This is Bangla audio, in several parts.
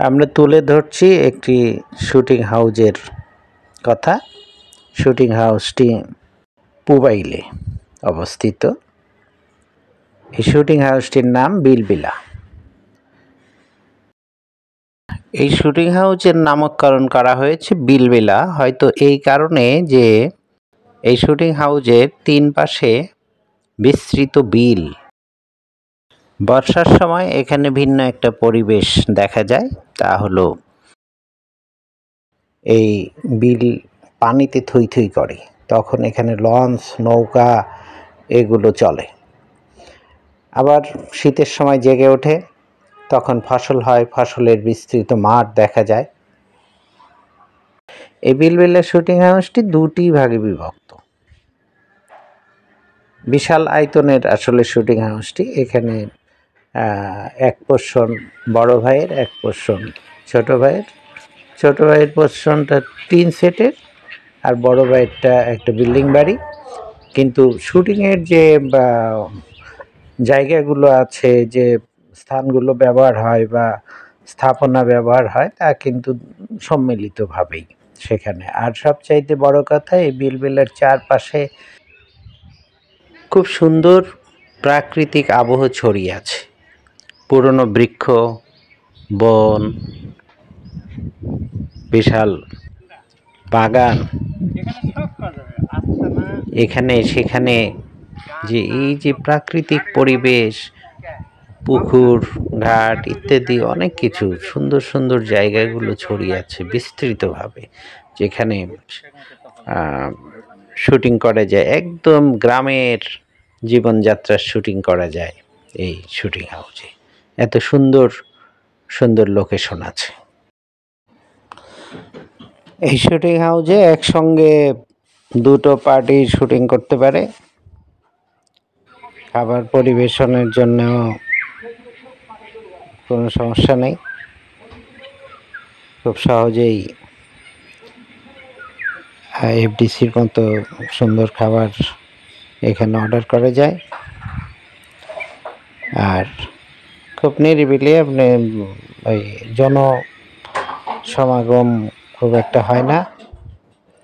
আমরা তুলে ধরছি একটি শুটিং হাউজের কথা। শুটিং হাউসটি পুবাইলে অবস্থিত। এই শুটিং হাউসটির নাম বিলবিলা। এই শুটিং হাউসের নামকরণ করা হয়েছে বিলবিলা হয়তো এই কারণে যে এই শুটিং হাউসের তিন পাশে বিস্তৃত বিল। বর্ষার সময় এখানে ভিন্ন একটা পরিবেশ দেখা যায়, তা হলো এই বিল পানিতে থই থই করে, তখন এখানে লঞ্চ নৌকা এগুলো চলে। আবার শীতের সময় জেগে ওঠে, তখন ফসল হয়, ফসলের বিস্তৃত মাঠ দেখা যায়। এই বিলবিলা শুটিং হাউসটি দুটি ভাগে বিভক্ত। বিশাল আয়তনের আসলে শুটিং হাউসটি। এখানে এক পোর্শন বড় ভাইয়ের, এক পোর্শন ছোট ভাইয়ের। ছোট ভাইয়ের পোর্শনটা 3 সেটের আর বড় ভাইয়েরটা একটা বিল্ডিং বাড়ি। কিন্তু শুটিংয়ের যে জায়গাগুলো আছে, যে স্থানগুলো ব্যবহার হয় বা স্থাপনা ব্যবহার হয়, তা কিন্তু সম্মিলিতভাবেই সেখানে। আর সবচাইতে বড় কথা, এই বিলবিলার চারপাশে খুব সুন্দর প্রাকৃতিক আবহ ছড়িয়ে আছে। পুরনো বৃক্ষ, বন, বিশাল বাগান, এখানে সেখানে যে এই যে প্রাকৃতিক পরিবেশ, পুকুর ঘাট ইত্যাদি অনেক কিছু সুন্দর সুন্দর জায়গাগুলো ছড়িয়ে আছে বিস্তৃতভাবে, যেখানে শুটিং করা যায়। একদম গ্রামের জীবনযাত্রার শুটিং করা যায় এই শুটিং হাউসে। এত সুন্দর সুন্দর লোকেশন আছে এই শুটিং হাউসে। একসঙ্গে দুটো পার্টি শুটিং করতে পারে। খাবার পরিবেশনের জন্য কোনো সমস্যা নেই, খুব সহজেই এফডিসির মতো সুন্দর খাবার এখানে অর্ডার করা যায়। আর খুব নিরিবিলি, আপনি ওই জনসমাগম খুব একটা হয় না।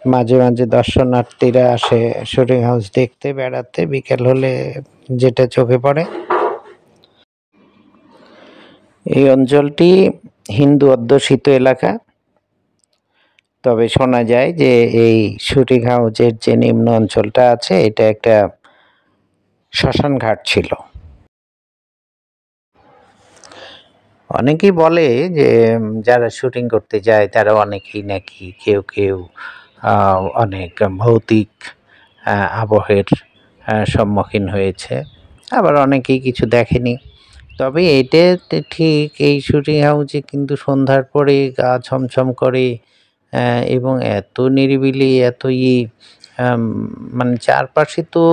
মাঝে মাঝে দর্শনার্থীরা আসে শুটিং হাউস দেখতে, বেড়াতে, বিকেল হলে যেটা চোখে পড়ে। এই অঞ্চলটি হিন্দু অধ্যুষিত এলাকা, তবে শোনা যায় যে এই শুটিং হাউসের যে নিম্ন অঞ্চলটা আছে, এটা একটা শ্মশান ঘাট ছিল। অনেকেই বলে যে যারা শুটিং করতে যায় তারা অনেকেই নাকি কেউ কেউ অনেক ভৌতিক আবহের সম্মুখীন হয়েছে, আবার অনেকেই কিছু দেখেনি। তবে এটা ঠিক, এই শুটিং হাউসে কিন্তু সন্ধ্যার পরে গা ছমছম করে এবং এত নিরিবিলি, এত মানে চারপাশে তো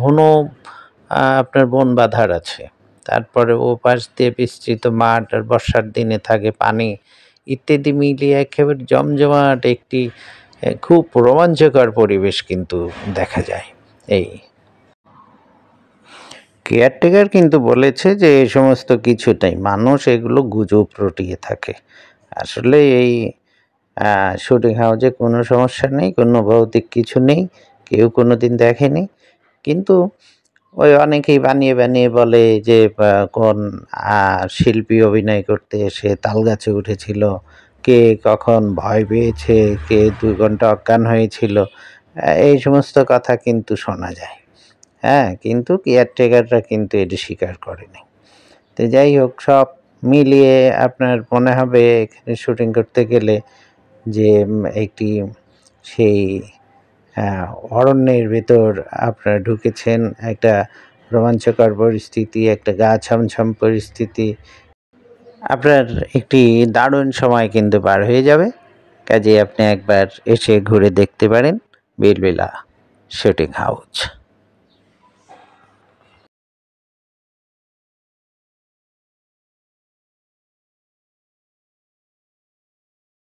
ঘন আপনার বন বাঁধার আছে, তারপরে ও পাশ দিয়ে বিস্তৃত মাঠ, আর বর্ষার দিনে থাকে পানি ইত্যাদি মিলিয়ে একেবারে জমজমাট একটি খুব রোমাঞ্চকর পরিবেশ কিন্তু দেখা যায়। এই কেয়ারটেকার কিন্তু বলেছে যে এই সমস্ত কিছুটাই মানুষ এগুলো গুজব রটিয়ে থাকে। আসলে এই শুটিং হাউসে কোনো সমস্যা নেই, কোনো ভৌতিক কিছু নেই, কেউ কোনো দিন দেখেনি। কিন্তু ওই অনেকেই বানিয়ে বানিয়ে বলে যে কোন শিল্পী অভিনয় করতে এসে তাল গাছে উঠেছিল, কে কখন ভয় পেয়েছে, কে 2 ঘন্টা অজ্ঞান হয়েছিল, এই সমস্ত কথা কিন্তু শোনা যায়। হ্যাঁ, কিন্তু কেয়ারটেকাররা কিন্তু এটি স্বীকার করেনি। তো যাই হোক, সব মিলিয়ে আপনার মনে হবে এখানে শুটিং করতে গেলে যে একটি সেই অরণ্যের ভেতর আপনারা ঢুকেছেন, একটা রোমাঞ্চকর পরিস্থিতি, একটা গা ছমছম পরিস্থিতি। আপনার একটি দারুণ সময় কিন্তু পার হয়ে যাবে। কাজেই আপনি একবার এসে ঘুরে দেখতে পারেন বিলবিলা শুটিং হাউস।